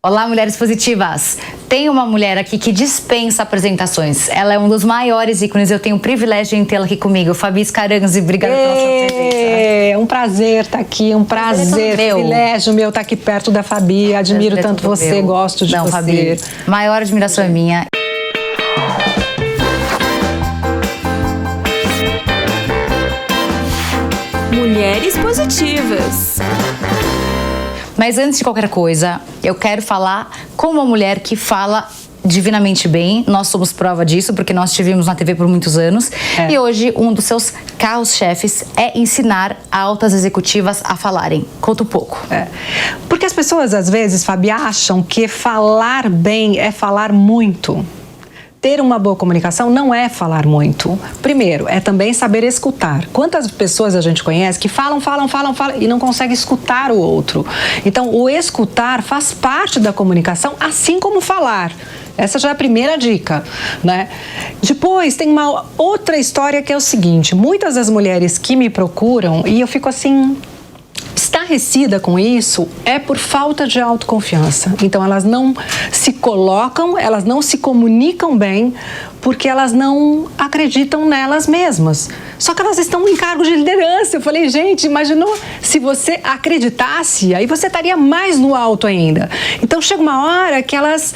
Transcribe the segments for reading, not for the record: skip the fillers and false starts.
Olá, mulheres positivas! Tem uma mulher aqui que dispensa apresentações. Ela é um dos maiores ícones. Eu tenho o privilégio de tê-la aqui comigo. Fabi Scaranzi, obrigada pela sua presença. É um prazer estar aqui, um prazer, privilégio meu estar aqui perto da Fabi. Admiro tanto você, gosto de você. Fabi, maior admiração é minha. Mulheres positivas. Mas antes de qualquer coisa, eu quero falar com uma mulher que fala divinamente bem. Nós somos prova disso, porque nós te vimos na TV por muitos anos. E hoje, um dos seus carros-chefes é ensinar altas executivas a falarem. Conta um pouco. Porque as pessoas, às vezes, Fabi, acham que falar bem é falar muito. Ter uma boa comunicação não é falar muito. Primeiro, é também saber escutar. Quantas pessoas a gente conhece que falam e não consegue escutar o outro? Então, o escutar faz parte da comunicação, assim como falar. Essa já é a primeira dica, né? Depois, tem uma outra história que é o seguinte. Muitas das mulheres que me procuram, e eu fico assim estarrecida com isso, é por falta de autoconfiança. Então, elas não se colocam, elas não se comunicam bem, porque elas não acreditam nelas mesmas. Só que elas estão em cargo de liderança. Eu falei, gente, imaginou se você acreditasse, aí você estaria mais no alto ainda. Então, chega uma hora que elas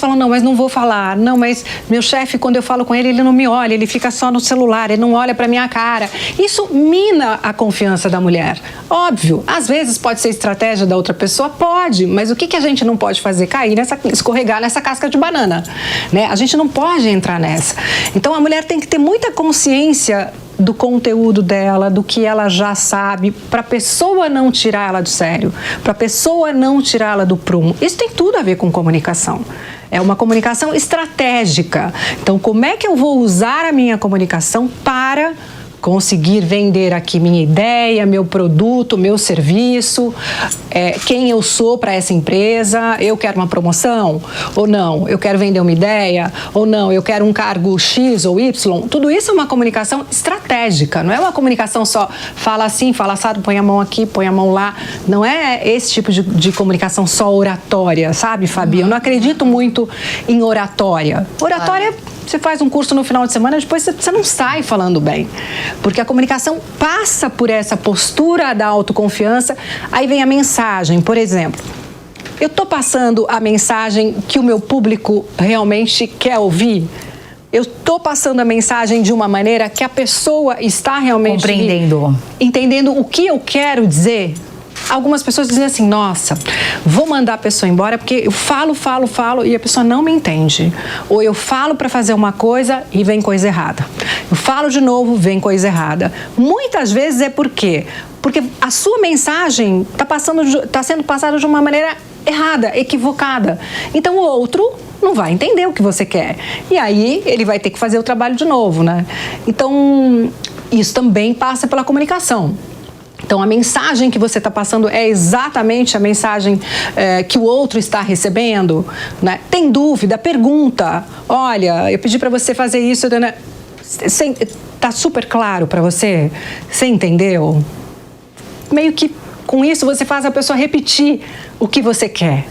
falam, não, mas não vou falar. Não, mas meu chefe, quando eu falo com ele, ele não me olha, ele fica só no celular, ele não olha pra minha cara. Isso mina a confiança da mulher. Óbvio, às vezes pode ser estratégia da outra pessoa, pode, mas o que a gente não pode fazer? Escorregar nessa casca de banana, né? A gente não pode entrar nessa. Então, a mulher tem que ter muita consciência do conteúdo dela, do que ela já sabe, para a pessoa não tirar ela do sério, para a pessoa não tirá-la do prumo. Isso tem tudo a ver com comunicação. É uma comunicação estratégica. Então, como é que eu vou usar a minha comunicação para conseguir vender aqui minha ideia, meu produto, meu serviço, quem eu sou para essa empresa, eu quero uma promoção ou não, eu quero vender uma ideia ou não, eu quero um cargo X ou Y. Tudo isso é uma comunicação estratégica, não é uma comunicação só fala assim, fala assado, põe a mão aqui, põe a mão lá. Não é esse tipo de comunicação só oratória, sabe, Fabi? Eu não acredito muito em oratória. Oratória, você faz um curso no final de semana, depois você não sai falando bem. Porque a comunicação passa por essa postura da autoconfiança, aí vem a mensagem, por exemplo. Eu estou passando a mensagem que o meu público realmente quer ouvir? Eu estou passando a mensagem de uma maneira que a pessoa está realmente entendendo o que eu quero dizer? Algumas pessoas dizem assim, nossa, vou mandar a pessoa embora porque eu falo e a pessoa não me entende. Ou eu falo para fazer uma coisa e vem coisa errada. Eu falo de novo, vem coisa errada. Muitas vezes é por quê? Porque a sua mensagem está sendo passada de uma maneira errada, equivocada. Então o outro não vai entender o que você quer. E aí ele vai ter que fazer o trabalho de novo, né? Então isso também passa pela comunicação. Então, a mensagem que você está passando é exatamente a mensagem que o outro está recebendo, né? Tem dúvida? Pergunta. Olha, eu pedi para você fazer isso, né? Está super claro para você? Você entendeu? Meio que com isso você faz a pessoa repetir o que você quer.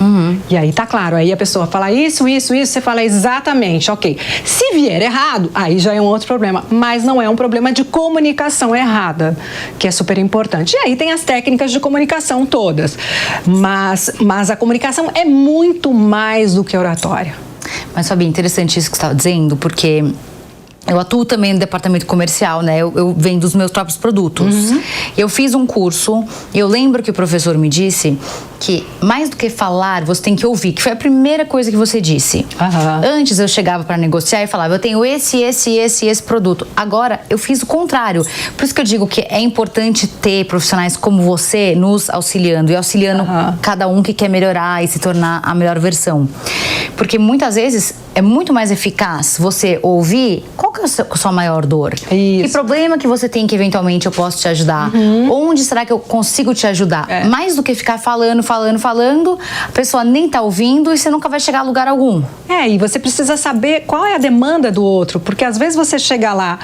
E aí tá claro, aí a pessoa fala isso, você fala exatamente, ok. Se vier errado, aí já é um outro problema, mas não é um problema de comunicação errada, que é super importante. E aí tem as técnicas de comunicação todas, mas a comunicação é muito mais do que oratória. Mas, Fabi, interessante isso que você estava dizendo, porque eu atuo também no departamento comercial, né? Eu vendo os meus próprios produtos. Eu fiz um curso e eu lembro que o professor me disse que mais do que falar, você tem que ouvir, que foi a primeira coisa que você disse. Antes eu chegava para negociar e falava, eu tenho esse produto. Agora eu fiz o contrário. Por isso que eu digo que é importante ter profissionais como você nos auxiliando e auxiliando cada um que quer melhorar e se tornar a melhor versão. Porque muitas vezes é muito mais eficaz você ouvir qualquer que é a sua maior dor? Isso. Que problema que você tem que eventualmente eu posso te ajudar? Onde será que eu consigo te ajudar? Mais do que ficar falando, a pessoa nem tá ouvindo e você nunca vai chegar a lugar algum. E você precisa saber qual é a demanda do outro, porque às vezes você chega lá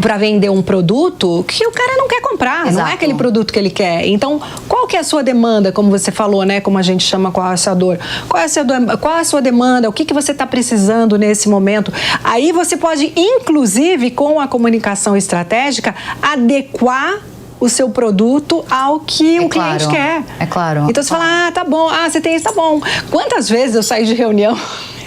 para vender um produto que o cara não quer comprar, não é aquele produto que ele quer. Então, qual que é a sua demanda, como você falou, né? Como a gente chama qual é a sua dor? Qual é a sua demanda? O que você está precisando nesse momento? Aí você pode, inclusive, com a comunicação estratégica, adequar o seu produto ao que o cliente quer. É claro. Então você fala, tá bom, você tem isso, tá bom. Quantas vezes eu saí de reunião?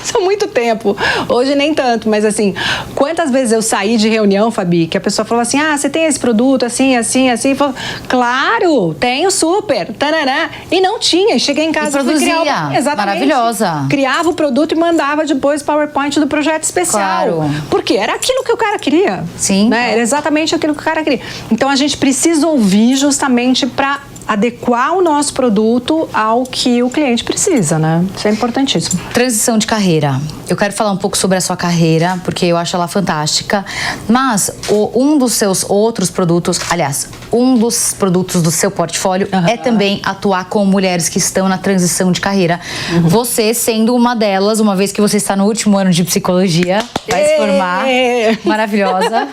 Isso há muito tempo. Hoje nem tanto, mas assim, quantas vezes eu saí de reunião, Fabi, que a pessoa falou assim, você tem esse produto assim, assim, assim. Falou, claro, tenho super, tarará. E não tinha, e cheguei em casa e produzia. Exatamente. Maravilhosa. Criava o produto e mandava depois o PowerPoint do projeto especial. Claro. Porque era aquilo que o cara queria. Sim. Né? Era exatamente aquilo que o cara queria. Então a gente precisa ouvir justamente para adequar o nosso produto ao que o cliente precisa, né? Isso é importantíssimo. Transição de carreira. Eu quero falar um pouco sobre a sua carreira, porque eu acho ela fantástica. Mas um dos seus outros produtos, aliás, um dos produtos do seu portfólio é também atuar com mulheres que estão na transição de carreira. Você sendo uma delas, uma vez que você está no último ano de psicologia, vai se formar. Maravilhosa.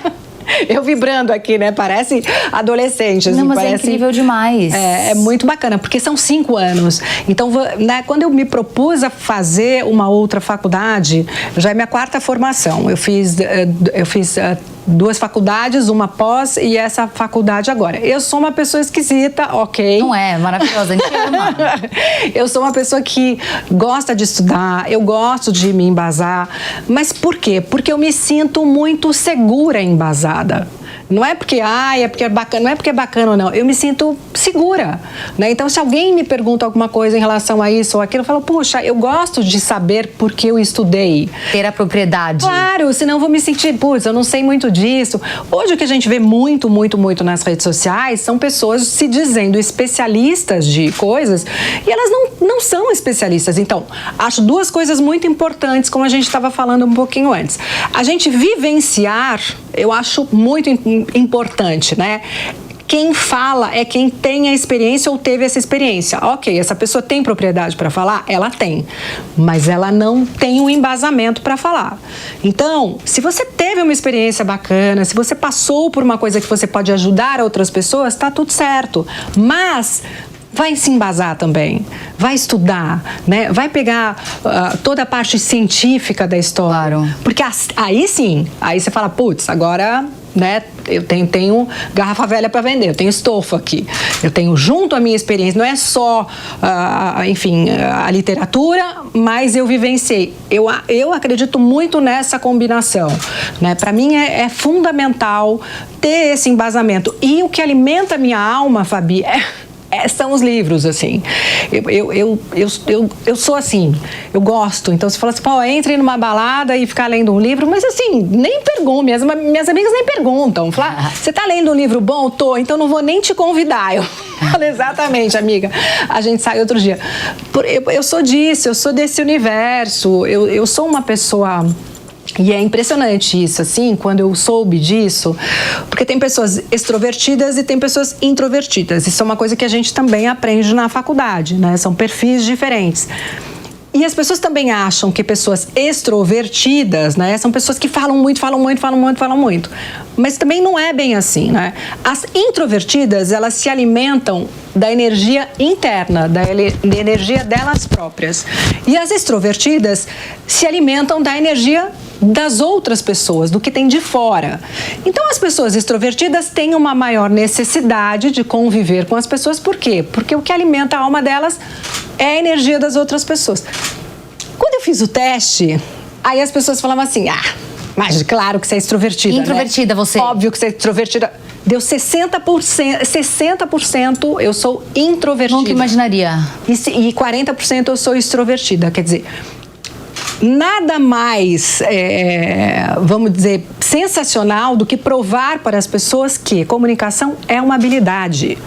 Eu vibrando aqui, né? Parece adolescente. Assim, não, mas parece... é incrível demais. É muito bacana, porque são 5 anos. Então, né, quando eu me propus a fazer uma outra faculdade, já é minha 4ª formação. Eu fiz 2 faculdades, uma pós e essa faculdade agora. Eu sou uma pessoa esquisita, ok? Não é? Maravilhosa, a gente ama. Eu sou uma pessoa que gosta de estudar, eu gosto de me embasar. Mas por quê? Porque eu me sinto muito segura embasada. Não é porque, é porque é bacana, não é porque é bacana ou não. Eu me sinto segura, né? Então, se alguém me pergunta alguma coisa em relação a isso ou aquilo, eu falo, puxa, eu gosto de saber porque eu estudei. Ter a propriedade. Claro, senão eu vou me sentir, eu não sei muito disso. Hoje o que a gente vê muito nas redes sociais são pessoas se dizendo especialistas de coisas e elas não são especialistas. Então, acho 2 coisas muito importantes, como a gente estava falando um pouquinho antes. A gente vivenciar, eu acho muito importante, né? Quem fala é quem tem a experiência ou teve essa experiência. Ok, essa pessoa tem propriedade para falar? Ela tem, mas ela não tem um embasamento para falar. Então, se você teve uma experiência bacana, se você passou por uma coisa que você pode ajudar outras pessoas, tá tudo certo. Mas vai se embasar também, vai estudar, né? Vai pegar toda a parte científica da história. Claro. Porque aí sim, aí você fala, agora, né, eu tenho garrafa velha para vender, eu tenho estofo aqui, eu tenho junto a minha experiência, não é só, a literatura, mas eu vivenciei. Eu acredito muito nessa combinação, né? Para mim é fundamental ter esse embasamento. E o que alimenta a minha alma, Fabi, são os livros, assim. Eu sou assim, eu gosto. Então, você fala assim, entre numa balada e ficar lendo um livro, mas assim, nem pergunto, minhas amigas nem perguntam. Fala, você tá lendo um livro bom? Tô, então não vou nem te convidar. Eu falo, exatamente, amiga. A gente sai outro dia. Eu sou disso, eu sou desse universo, eu sou uma pessoa... E é impressionante isso, assim, quando eu soube disso, porque tem pessoas extrovertidas e tem pessoas introvertidas. Isso é uma coisa que a gente também aprende na faculdade, né? São perfis diferentes. E as pessoas também acham que pessoas extrovertidas, né, são pessoas que falam muito. Mas também não é bem assim, né? As introvertidas, elas se alimentam da energia interna, da energia delas próprias. E as extrovertidas se alimentam da energia das outras pessoas, do que tem de fora. Então, as pessoas extrovertidas têm uma maior necessidade de conviver com as pessoas. Por quê? Porque o que alimenta a alma delas é a energia das outras pessoas. Quando eu fiz o teste, aí as pessoas falavam assim, mas claro que você é extrovertida, introvertida, né? Você. Óbvio que você é extrovertida. Deu 60% eu sou introvertida. Nunca imaginaria. E 40% eu sou extrovertida. Quer dizer, nada mais, vamos dizer, sensacional do que provar para as pessoas que comunicação é uma habilidade.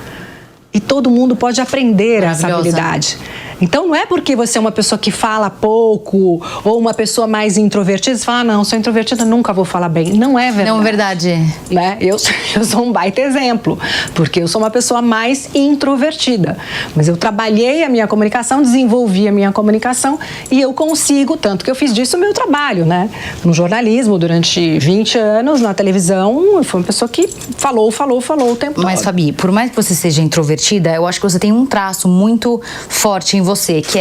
E todo mundo pode aprender essa habilidade. Então, não é porque você é uma pessoa que fala pouco ou uma pessoa mais introvertida, você fala, não, sou introvertida, nunca vou falar bem. Não é verdade. Não é verdade. Né? Eu sou um baita exemplo, porque eu sou uma pessoa mais introvertida. Mas eu trabalhei a minha comunicação, desenvolvi a minha comunicação e eu consigo, tanto que eu fiz disso o meu trabalho, né? No jornalismo, durante 20 anos, na televisão, eu fui uma pessoa que falou o tempo todo. Mas, Fabi, por mais que você seja introvertida, eu acho que você tem um traço muito forte em você, que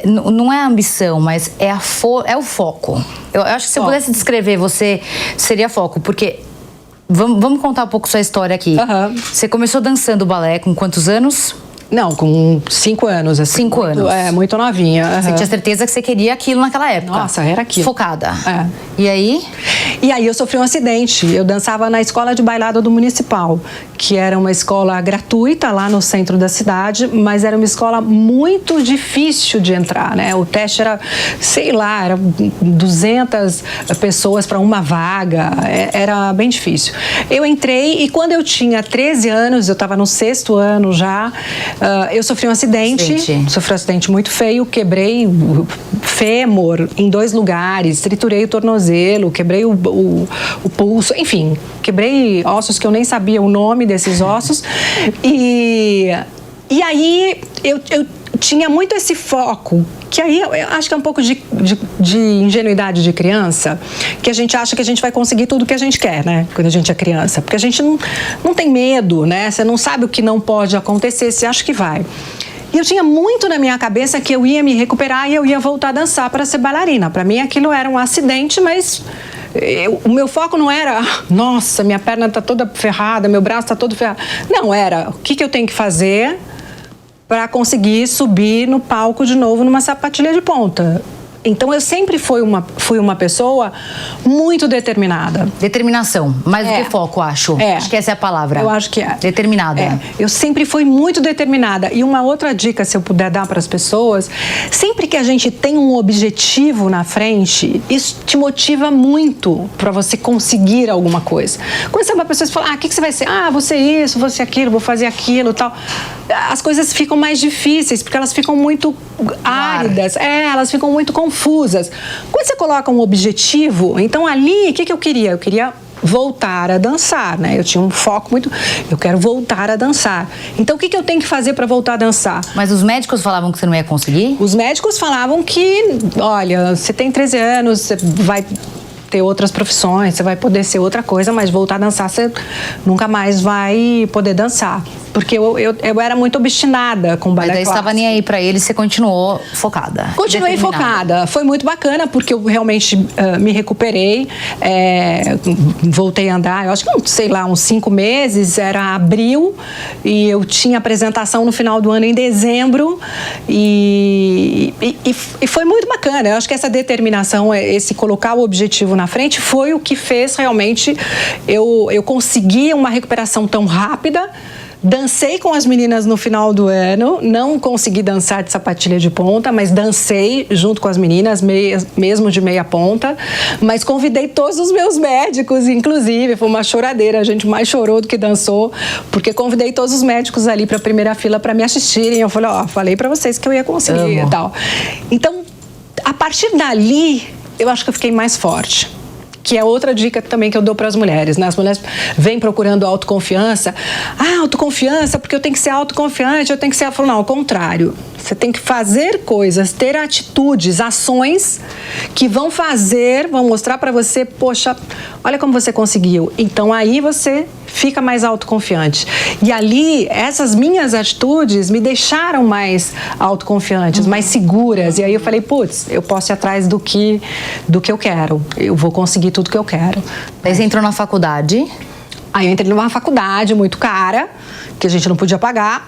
não é a ambição, mas é o foco. Eu acho que se eu pudesse descrever você, seria foco, porque... Vamos contar um pouco sua história aqui. Você começou dançando balé com quantos anos? Não, com 5 anos. Assim, 5 anos? Muito novinha. Você tinha certeza que você queria aquilo naquela época? Nossa, era aquilo. Focada. E aí? E aí eu sofri um acidente. Eu dançava na escola de bailado do Municipal, que era uma escola gratuita lá no centro da cidade, mas era uma escola muito difícil de entrar, né? O teste era, sei lá, era 200 pessoas para uma vaga. Era bem difícil. Eu entrei e quando eu tinha 13 anos, eu estava no 6º ano já, eu sofri um acidente. Sofri um acidente muito feio, quebrei o fêmur em 2 lugares, triturei o tornozelo, quebrei o pulso, enfim, quebrei ossos que eu nem sabia o nome desses ossos. E aí eu tinha muito esse foco, que aí eu acho que é um pouco de ingenuidade de criança, que a gente acha que a gente vai conseguir tudo que a gente quer, né? Quando a gente é criança. Porque a gente não tem medo, né? Você não sabe o que não pode acontecer, você acha que vai. E eu tinha muito na minha cabeça que eu ia me recuperar e eu ia voltar a dançar para ser bailarina. Para mim aquilo era um acidente, mas... o meu foco não era, nossa, minha perna está toda ferrada, meu braço está todo ferrado. Não, era o que eu tenho que fazer para conseguir subir no palco de novo numa sapatilha de ponta. Então, eu sempre fui uma pessoa muito determinada. Determinação, mais do que foco, acho. Acho que essa é a palavra. Eu acho que é. Determinada. Eu sempre fui muito determinada. E uma outra dica, se eu puder dar para as pessoas, sempre que a gente tem um objetivo na frente, isso te motiva muito para você conseguir alguma coisa. Quando você é uma pessoa que fala, o que você vai ser? Vou ser isso, vou ser aquilo, vou fazer aquilo, tal. As coisas ficam mais difíceis, porque elas ficam muito áridas. Elas ficam muito confusas. Quando você coloca um objetivo, então ali, o que eu queria? Eu queria voltar a dançar, né? Eu tinha um foco muito... Eu quero voltar a dançar. Então, o que eu tenho que fazer para voltar a dançar? Mas os médicos falavam que você não ia conseguir? Os médicos falavam que, olha, você tem 13 anos, você vai ter outras profissões, você vai poder ser outra coisa, mas voltar a dançar, você nunca mais vai poder dançar. Porque eu era muito obstinada com balé clássico. Mas daí estava nem aí pra ele, você continuou focada? Continuei focada. Foi muito bacana, porque eu realmente me recuperei, voltei a andar, eu acho que, sei lá, uns 5 meses, era abril, e eu tinha apresentação no final do ano, em dezembro, e foi muito bacana. Eu acho que essa determinação, esse colocar o objetivo na frente, foi o que fez realmente eu conseguir uma recuperação tão rápida. Dancei com as meninas no final do ano, não consegui dançar de sapatilha de ponta, mas dancei junto com as meninas, mesmo de meia ponta, mas convidei todos os meus médicos, inclusive, foi uma choradeira, a gente mais chorou do que dançou, porque convidei todos os médicos ali para a primeira fila para me assistirem, eu falei, falei para vocês que eu ia conseguir e tal. Então, a partir dali, eu acho que eu fiquei mais forte. Que é outra dica também que eu dou para as mulheres, né? As mulheres vêm procurando autoconfiança. Autoconfiança, porque eu tenho que ser autoconfiante, eu tenho que ser... Eu falo, não, ao contrário. Você tem que fazer coisas, ter atitudes, ações que vão mostrar para você, poxa, olha como você conseguiu. Então, aí você fica mais autoconfiante. E ali, essas minhas atitudes me deixaram mais autoconfiantes, mais seguras. E aí eu falei, putz, eu posso ir atrás do que eu quero. Eu vou conseguir tudo que eu quero. Aí você entrou na faculdade? Aí eu entrei numa faculdade muito cara, que a gente não podia pagar.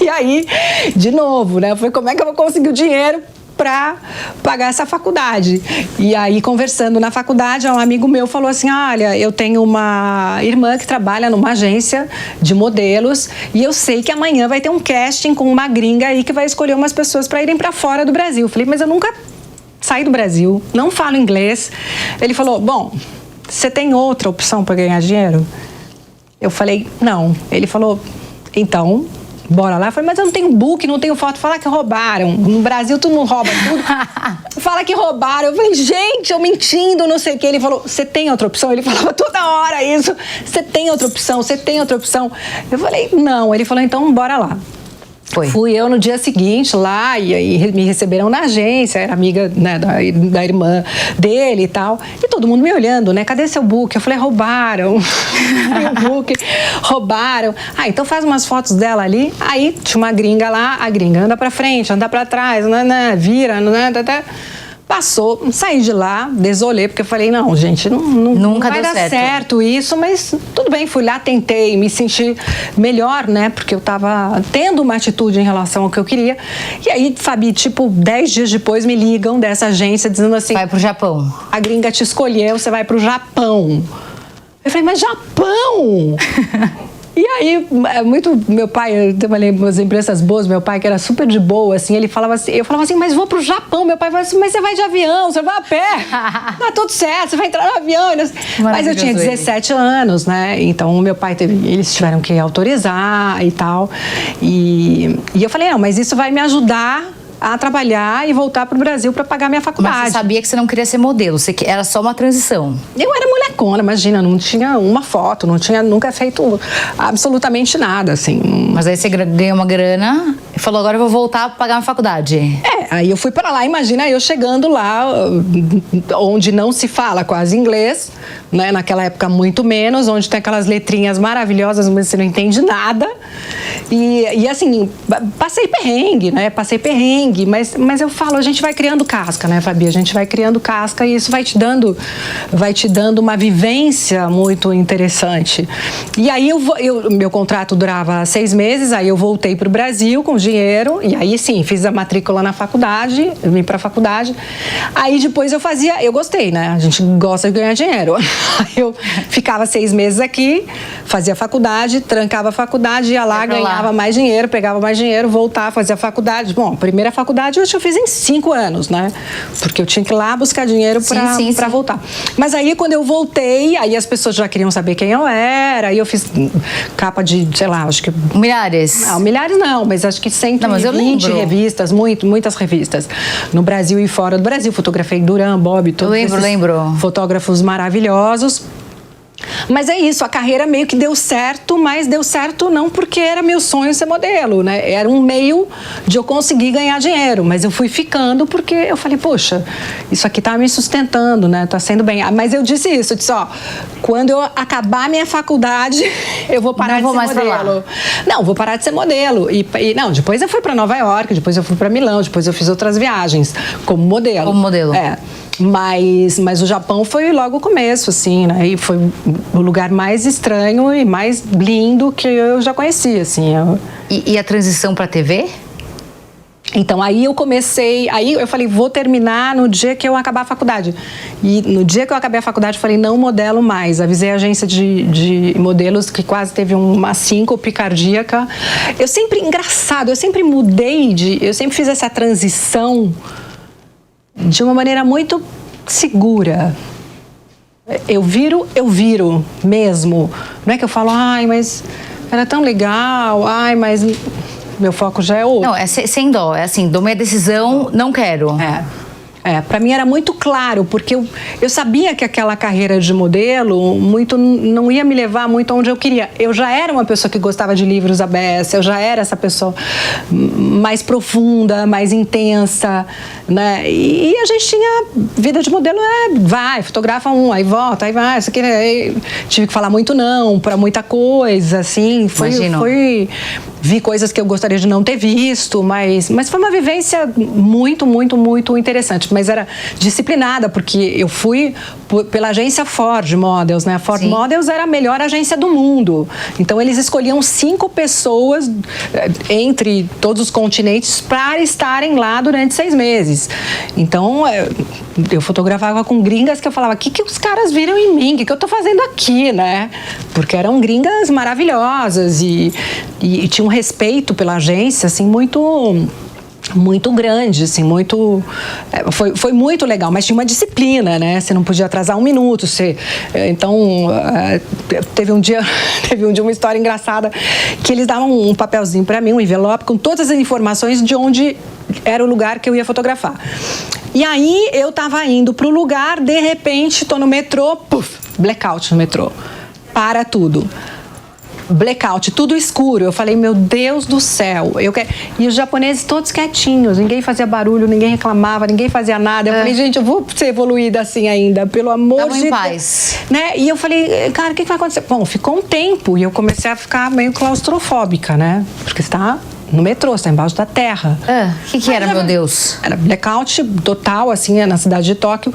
E aí, de novo, né? Eu falei, como é que eu vou conseguir o dinheiro para pagar essa faculdade? E aí, conversando na faculdade, um amigo meu falou assim, olha, eu tenho uma irmã que trabalha numa agência de modelos e eu sei que amanhã vai ter um casting com uma gringa aí que vai escolher umas pessoas para irem para fora do Brasil. Eu falei, mas eu nunca saí do Brasil, não falo inglês. Ele falou, bom, você tem outra opção para ganhar dinheiro? Eu falei, não. Ele falou, então, bora lá. Eu falei, mas eu não tenho book, não tenho foto. Fala que roubaram. No Brasil, tu não rouba tudo. Fala que roubaram. Eu falei, gente, eu mentindo, não sei o quê. Ele falou, você tem outra opção? Ele falava toda hora isso. Você tem outra opção? Você tem outra opção? Eu falei, não. Ele falou, então, bora lá. Fui eu no dia seguinte lá e aí me receberam na agência, era amiga, né, da irmã dele e tal. E todo mundo me olhando, né? Cadê seu book? Eu falei, roubaram. Meu book, roubaram. Então faz umas fotos dela ali. Aí tinha uma gringa lá, a gringa anda pra frente, anda pra trás, vira, Passou, saí de lá, desolei, porque eu falei, não, gente, nunca vai dar certo isso, mas tudo bem, fui lá, tentei, me senti melhor, né, porque eu tava tendo uma atitude em relação ao que eu queria. E aí, Fabi, 10 dias depois me ligam dessa agência dizendo assim... Vai pro Japão. A gringa te escolheu, você vai pro Japão. Eu falei, mas Japão? E aí, meu pai, eu tenho umas lembranças boas, meu pai que era super de boa, assim, ele falava assim, eu falava assim, mas vou pro Japão, meu pai falava assim, mas você vai de avião, você vai a pé, tá tudo certo, você vai entrar no avião. Mas eu tinha 17 anos, né, então meu pai eles tiveram que autorizar e tal, e eu falei, não, mas isso vai me ajudar a trabalhar e voltar pro Brasil para pagar minha faculdade. Mas você sabia que você não queria ser modelo, era só uma transição. Eu era molecona, imagina, não tinha uma foto, não tinha nunca feito absolutamente nada, assim. Mas aí você ganhou uma grana e falou, agora eu vou voltar para pagar minha faculdade. Aí eu fui para lá, imagina eu chegando lá, onde não se fala quase inglês, né? Naquela época muito menos, onde tem aquelas letrinhas maravilhosas, mas você não entende nada. E assim, passei perrengue, né? Mas eu falo, a gente vai criando casca, né, Fabi? A gente vai criando casca e isso vai te dando uma vivência muito interessante. E aí meu contrato durava 6 meses, aí eu voltei pro Brasil com dinheiro e aí sim, fiz a matrícula na faculdade, eu vim pra faculdade. Aí depois eu gostei, né? A gente gosta de ganhar dinheiro. Eu ficava 6 meses aqui, fazia faculdade, trancava a faculdade, ia lá, ganhava mais dinheiro, pegava mais dinheiro, voltava, fazia faculdade. Bom, a primeira faculdade eu fiz em 5 anos, né? Porque eu tinha que ir lá buscar dinheiro pra voltar. Mas aí, quando eu voltei, aí as pessoas já queriam saber quem eu era, aí eu fiz capa de, sei lá, acho que... Milhares? Não, milhares não, mas acho que 120 revistas, muitas revistas. No Brasil e fora do Brasil. Fotografei Duran, Bob, todos lembro. Fotógrafos maravilhosos. Mas é isso, a carreira meio que deu certo, mas deu certo não porque era meu sonho ser modelo, né? Era um meio de eu conseguir ganhar dinheiro, mas eu fui ficando porque eu falei, poxa, isso aqui tá me sustentando, né? Tá sendo bem. Mas eu disse isso, quando eu acabar minha faculdade, eu vou parar de ser modelo. Não, vou parar de ser modelo. E não, depois eu fui para Nova York, depois eu fui para Milão, depois eu fiz outras viagens como modelo. Como modelo. Mas o Japão foi logo o começo, assim, né? E foi o lugar mais estranho e mais lindo que eu já conheci, assim. E a transição para a TV? Então, aí eu comecei... Aí eu falei, vou terminar no dia que eu acabar a faculdade. E no dia que eu acabei a faculdade, eu falei, não modelo mais. Avisei a agência de modelos que quase teve uma síncope cardíaca. Eu sempre eu sempre fiz essa transição de uma maneira muito segura. Eu viro mesmo. Não é que eu falo, mas era tão legal, mas meu foco já é outro. Não, é sem dó, é assim, dou minha decisão, não quero. Para mim era muito claro, porque eu sabia que aquela carreira de modelo não ia me levar muito onde eu queria. Eu já era uma pessoa que gostava de livros abertos, eu já era essa pessoa mais profunda, mais intensa, né? E a gente tinha vida de modelo, vai, fotografa aí volta, aí vai, isso aqui, tive que falar muito não para muita coisa, assim, vi coisas que eu gostaria de não ter visto, mas foi uma vivência muito, muito, muito interessante. Mas era disciplinada, porque eu fui pela agência Ford Models, né? A Ford Models era a melhor agência do mundo. Então, eles escolhiam 5 pessoas entre todos os continentes para estarem lá durante 6 meses. Então, eu fotografava com gringas que eu falava, o que os caras viram em mim? O que eu tô fazendo aqui, né? Porque eram gringas maravilhosas e tinha um respeito pela agência, assim, muito muito grande, assim, foi muito legal, mas tinha uma disciplina, né? Você não podia atrasar um minuto, então teve um dia uma história engraçada que eles davam um papelzinho para mim, um envelope com todas as informações de onde era o lugar que eu ia fotografar. E aí eu tava indo pro lugar, de repente tô no metrô, puf, blackout no metrô, para tudo. Blackout, tudo escuro. Eu falei, meu Deus do céu. E os japoneses todos quietinhos, ninguém fazia barulho, ninguém reclamava, ninguém fazia nada. Eu falei, gente, eu vou ser evoluída assim ainda, pelo amor de Deus. Tava em paz. Né? E eu falei, cara, o que vai acontecer? Bom, ficou um tempo e eu comecei a ficar meio claustrofóbica, né? Porque você tá no metrô, você tá embaixo da terra. O que era, meu Deus? Era blackout total, assim, na cidade de Tóquio.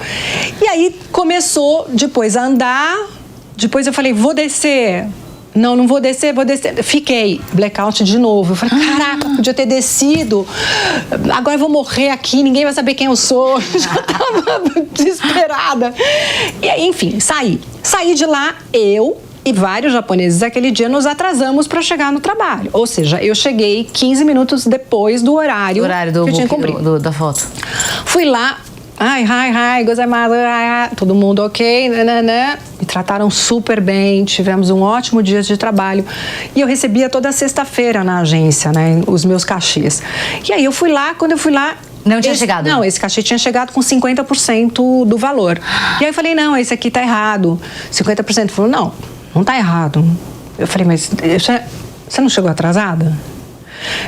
E aí começou depois a andar, depois eu falei, vou descer. Não vou descer, vou descer. Fiquei, blackout de novo. Eu falei, caraca, podia ter descido. Agora eu vou morrer aqui, ninguém vai saber quem eu sou. Já tava desesperada. E aí, enfim, saí. Saí de lá, eu e vários japoneses aquele dia nos atrasamos para chegar no trabalho. Ou seja, eu cheguei 15 minutos depois do horário que eu tinha cumprido. Da foto. Fui lá. Ai, gozaimasu, todo mundo ok, né? Me trataram super bem, tivemos um ótimo dia de trabalho. E eu recebia toda sexta-feira na agência, né, os meus cachês. E aí eu fui lá, quando eu fui lá... Não tinha chegado? Não, esse cachê tinha chegado com 50% do valor. E aí eu falei, não, esse aqui tá errado. 50%. Ele falou, não tá errado. Eu falei, mas você não chegou atrasada?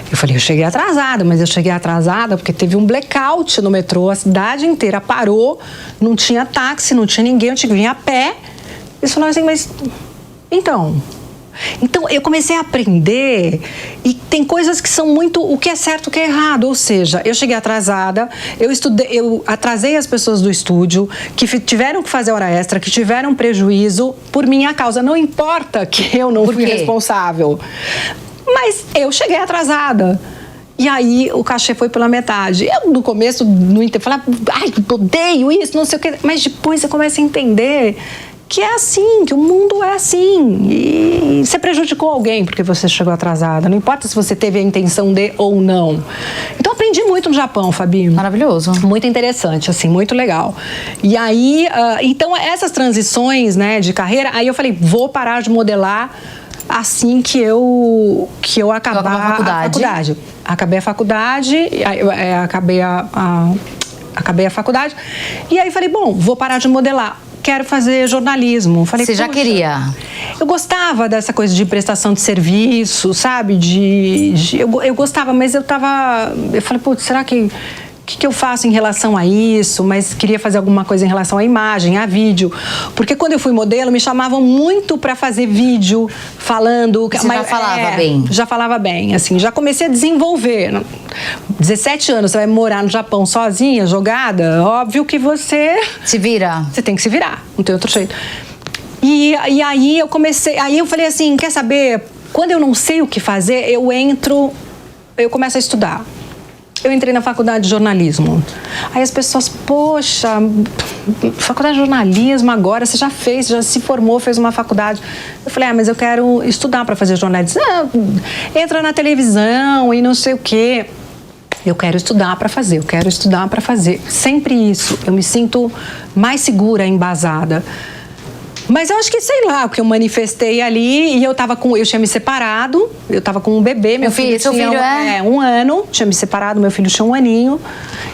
Eu falei, eu cheguei atrasada, mas eu cheguei atrasada porque teve um blackout no metrô, a cidade inteira parou, não tinha táxi, não tinha ninguém, eu tinha que vir a pé. Eles falaram assim, mas... Então eu comecei a aprender e tem coisas que são muito o que é certo, o que é errado. Ou seja, eu cheguei atrasada, eu atrasei as pessoas do estúdio que tiveram que fazer hora extra, que tiveram prejuízo por minha causa. Não importa que eu não fui responsável. Mas eu cheguei atrasada. E aí o cachê foi pela metade. Eu, no começo, falava, ai, odeio isso, não sei o quê. Mas depois você começa a entender que é assim, que o mundo é assim. E você prejudicou alguém porque você chegou atrasada. Não importa se você teve a intenção de ou não. Então, aprendi muito no Japão, Fabi. Maravilhoso. Muito interessante, assim, muito legal. E aí, então, essas transições, né, de carreira, aí eu falei, vou parar de modelar assim que eu acabar a faculdade. Acabei a faculdade, acabei a faculdade. E aí falei, bom, vou parar de modelar. Quero fazer jornalismo. Falei, você já queria? Eu gostava dessa coisa de prestação de serviço, sabe? Eu gostava, mas eu falei, putz, será que... O que eu faço em relação a isso? Mas queria fazer alguma coisa em relação à imagem, a vídeo. Porque quando eu fui modelo, me chamavam muito para fazer vídeo, falando... Você já falava bem? Já falava bem, assim. Já comecei a desenvolver. 17 anos, você vai morar no Japão sozinha, jogada? Óbvio que você... Se vira. Você tem que se virar, não tem outro jeito. E aí eu comecei... Aí eu falei assim, quer saber? Quando eu não sei o que fazer, eu começo a estudar. Eu entrei na faculdade de jornalismo. Aí as pessoas, poxa, faculdade de jornalismo agora, você já fez, já se formou, fez uma faculdade. Eu falei, mas eu quero estudar para fazer jornalismo. Entra na televisão e não sei o quê. Eu quero estudar para fazer, Sempre isso. Eu me sinto mais segura, embasada. Mas eu acho que, sei lá, o que eu manifestei ali, e eu tinha me separado, eu tava com um bebê, meu filho tinha um ano, tinha me separado, meu filho tinha 1 aninho,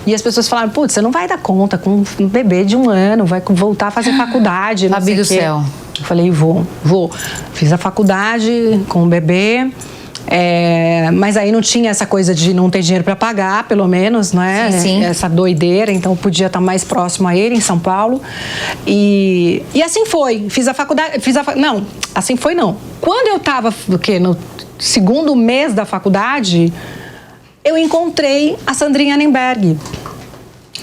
e as pessoas falaram, putz, você não vai dar conta com um bebê de 1 ano, vai voltar a fazer faculdade, não sei o quê. Fabi do céu. Eu falei, vou. Fiz a faculdade com o bebê. Mas aí não tinha essa coisa de não ter dinheiro para pagar, pelo menos, não é? Sim. Essa doideira, então eu podia estar mais próximo a ele, em São Paulo. E assim foi. Fiz a faculdade. Não, assim foi não. Quando eu estava no 2º mês da faculdade, eu encontrei a Sandrinha Nemberg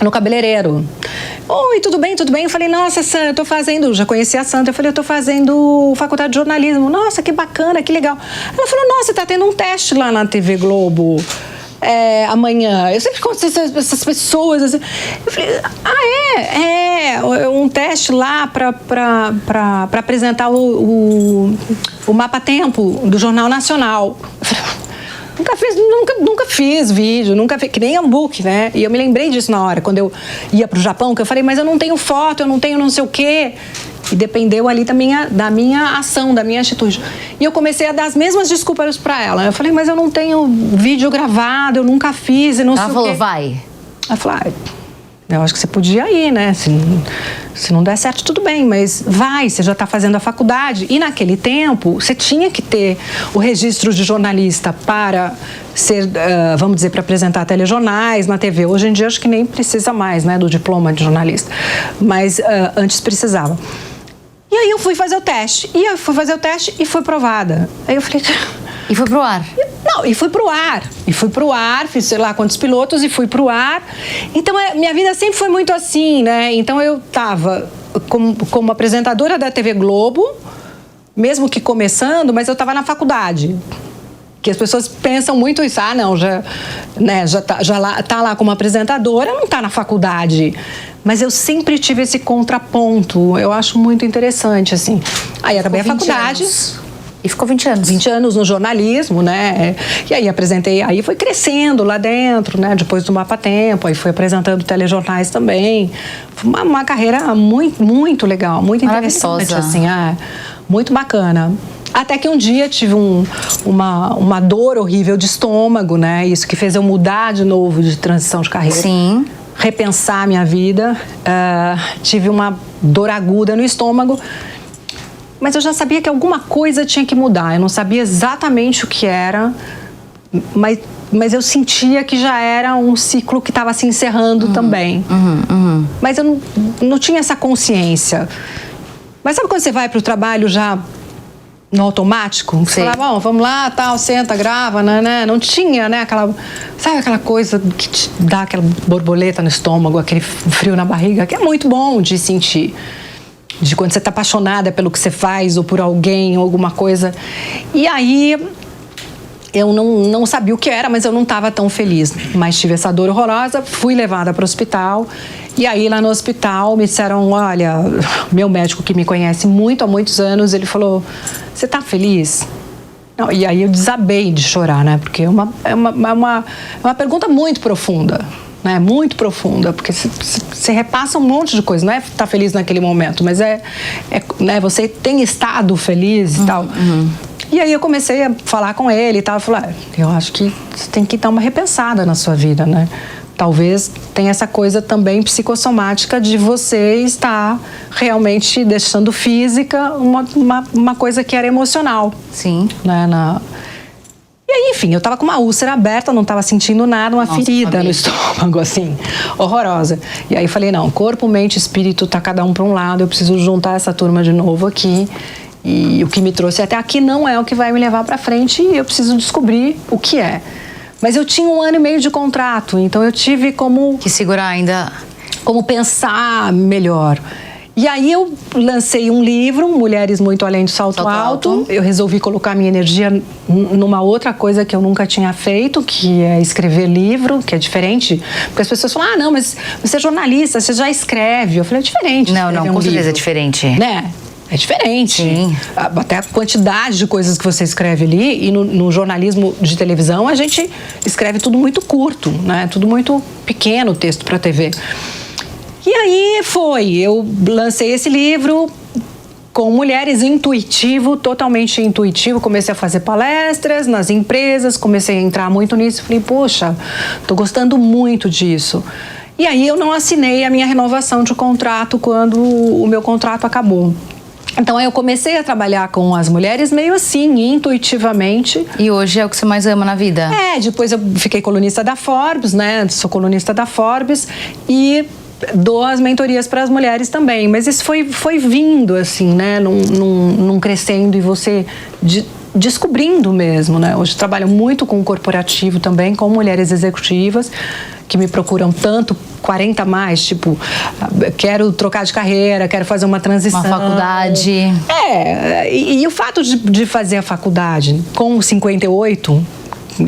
no cabeleireiro. Oi, tudo bem? Eu falei, nossa, Sandra, eu tô fazendo... Já conheci a Sandra. Eu falei, eu tô fazendo faculdade de jornalismo. Nossa, que bacana, que legal. Ela falou, nossa, tá tendo um teste lá na TV Globo amanhã. Eu sempre conto essas pessoas. Assim. Eu falei, um teste lá pra apresentar o Mapa Tempo do Jornal Nacional. Eu falei, Nunca fiz vídeo, que nem e-book, né? E eu me lembrei disso na hora, quando eu ia pro Japão, que eu falei, mas eu não tenho foto, eu não tenho não sei o quê. E dependeu ali da minha ação, da minha atitude. E eu comecei a dar as mesmas desculpas para ela. Eu falei, mas eu não tenho vídeo gravado, eu nunca fiz, e não sei o quê. Ela falou, vai. Ela falou, eu acho que você podia ir, né? Se não der certo, tudo bem, mas vai, você já está fazendo a faculdade. E naquele tempo, você tinha que ter o registro de jornalista para ser, vamos dizer, para apresentar telejornais na TV. Hoje em dia, acho que nem precisa mais, né, do diploma de jornalista. Mas antes precisava. E aí eu fui fazer o teste. E fui aprovada. Aí eu falei... E foi pro ar? Não, e fui pro ar, fiz sei lá quantos pilotos e fui pro ar. Então, minha vida sempre foi muito assim, né? Então, eu tava como apresentadora da TV Globo, mesmo que começando, mas eu tava na faculdade. Que as pessoas pensam muito isso, não, já tá lá como apresentadora, não tá na faculdade. Mas eu sempre tive esse contraponto, eu acho muito interessante, assim. Aí acabei a faculdade... E ficou 20 anos. 20 anos no jornalismo, né? E aí apresentei, aí foi crescendo lá dentro, né? Depois do Mapa Tempo, aí fui apresentando telejornais também. Foi uma carreira muito, muito legal, muito interessante, assim, muito bacana. Até que um dia tive uma dor horrível de estômago, né? Isso que fez eu mudar de novo de transição de carreira. Sim. Repensar a minha vida. Tive uma dor aguda no estômago. Mas eu já sabia que alguma coisa tinha que mudar. Eu não sabia exatamente o que era, mas eu sentia que já era um ciclo que estava se encerrando também. Mas eu não tinha essa consciência. Mas sabe quando você vai para o trabalho já no automático? Você fala, bom, vamos lá, tal, senta, grava, né? Não tinha, né? Sabe aquela coisa que te dá aquela borboleta no estômago, aquele frio na barriga, que é muito bom de sentir. De quando você está apaixonada pelo que você faz ou por alguém ou alguma coisa. E aí, eu não sabia o que era, mas eu não estava tão feliz. Mas tive essa dor horrorosa, fui levada para o hospital. E aí, lá no hospital, me disseram, olha, meu médico que me conhece muito há muitos anos, ele falou, você está feliz? Não, e aí eu desabei de chorar, né? Porque é uma pergunta muito profunda. Né, muito profunda, porque você repassa um monte de coisa, não é estar feliz naquele momento, mas né, você tem estado feliz e tal. E aí eu comecei a falar com ele e tal, eu falei, eu acho que você tem que dar uma repensada na sua vida, né? Talvez tenha essa coisa também psicossomática de você estar realmente deixando física uma coisa que era emocional. Sim. Né, E aí, enfim, eu tava com uma úlcera aberta, não tava sentindo nada, uma ferida no estômago, assim, horrorosa. E aí falei, não, corpo, mente, espírito, tá cada um para um lado, eu preciso juntar essa turma de novo aqui. E o que me trouxe até aqui não é o que vai me levar para frente e eu preciso descobrir o que é. Mas eu tinha 1 ano e meio de contrato, então eu tive como... Que segurar ainda... Como pensar melhor. E aí eu lancei um livro, Mulheres Muito Além do Salto Alto. Eu resolvi colocar minha energia numa outra coisa que eu nunca tinha feito, que é escrever livro, que é diferente. Porque as pessoas falam, não, mas você é jornalista, você já escreve. Eu falei, é diferente. Não, com certeza é diferente. Né? É diferente. Sim. Até a quantidade de coisas que você escreve ali, e no jornalismo de televisão a gente escreve tudo muito curto, né? Tudo muito pequeno, o texto para TV. E aí eu lancei esse livro com mulheres totalmente intuitivo, comecei a fazer palestras nas empresas, comecei a entrar muito nisso, falei, poxa, tô gostando muito disso. E aí eu não assinei a minha renovação de contrato quando o meu contrato acabou. Então, aí eu comecei a trabalhar com as mulheres meio assim, intuitivamente. E hoje é o que você mais ama na vida? Depois eu fiquei colunista da Forbes, né? Sou colunista da Forbes e dou as mentorias para as mulheres também. Mas isso foi vindo, assim, né? Num crescendo e você descobrindo mesmo, né? Hoje trabalho muito com o corporativo também, com mulheres executivas que me procuram tanto, 40 mais, tipo, quero trocar de carreira, quero fazer uma transição. Uma faculdade. E o fato de fazer a faculdade com 58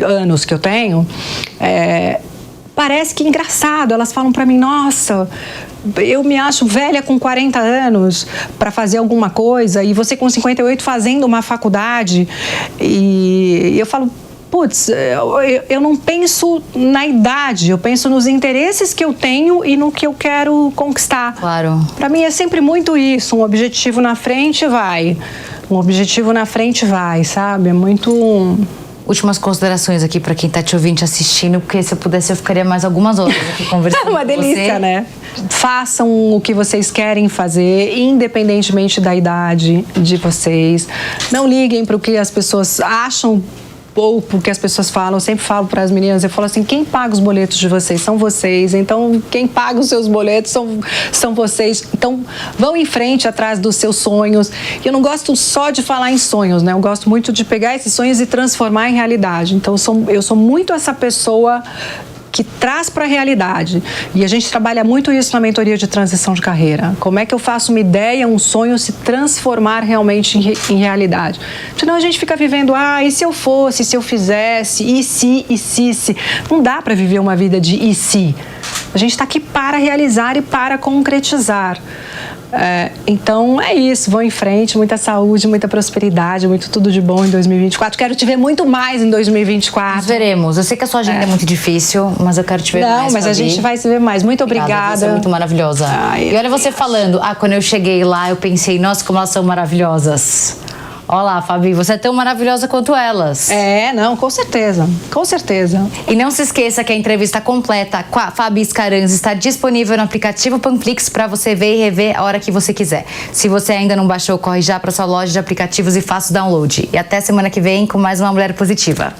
anos que eu tenho, parece que é engraçado. Elas falam pra mim, nossa, eu me acho velha com 40 anos para fazer alguma coisa e você com 58 fazendo uma faculdade. E eu falo, putz, eu não penso na idade, eu penso nos interesses que eu tenho e no que eu quero conquistar. Claro. Para mim é sempre muito isso, um objetivo na frente vai. Um objetivo na frente vai, sabe? É muito... Últimas considerações aqui para quem tá te ouvindo, te assistindo, porque se eu pudesse eu ficaria mais algumas horas aqui conversando com você. É uma delícia, né? Façam o que vocês querem fazer, independentemente da idade de vocês. Não liguem para o que as pessoas acham ou porque as pessoas falam. Eu sempre falo para as meninas, eu falo assim, quem paga os boletos de vocês são vocês, então quem paga os seus boletos são vocês, então vão em frente atrás dos seus sonhos. E eu não gosto só de falar em sonhos, né? Eu gosto muito de pegar esses sonhos e transformar em realidade. Então eu sou muito essa pessoa que traz para a realidade. E a gente trabalha muito isso na mentoria de transição de carreira. Como é que eu faço uma ideia, um sonho se transformar realmente em realidade? Senão a gente fica vivendo, e se eu fosse, se eu fizesse, e se. Não dá para viver uma vida de e se. A gente está aqui para realizar e para concretizar. Então é isso, vão em frente, muita saúde, muita prosperidade, muito tudo de bom em 2024. Quero te ver muito mais em 2024. Nós veremos. Eu sei que a sua agenda é muito difícil, mas eu quero te ver mais. Não, mas a gente vai se ver mais. Muito obrigada. Você é muito maravilhosa. E olha você falando, quando eu cheguei lá, eu pensei, nossa, como elas são maravilhosas. Olha lá, Fabi, você é tão maravilhosa quanto elas. Não, com certeza. Com certeza. E não se esqueça que a entrevista completa com a Fabi Scaranzi está disponível no aplicativo Panflix para você ver e rever a hora que você quiser. Se você ainda não baixou, corre já para sua loja de aplicativos e faça o download. E até semana que vem com mais uma Mulher Positiva.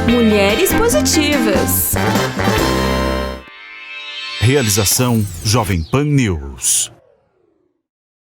Mulheres Positivas. Realização Jovem Pan News.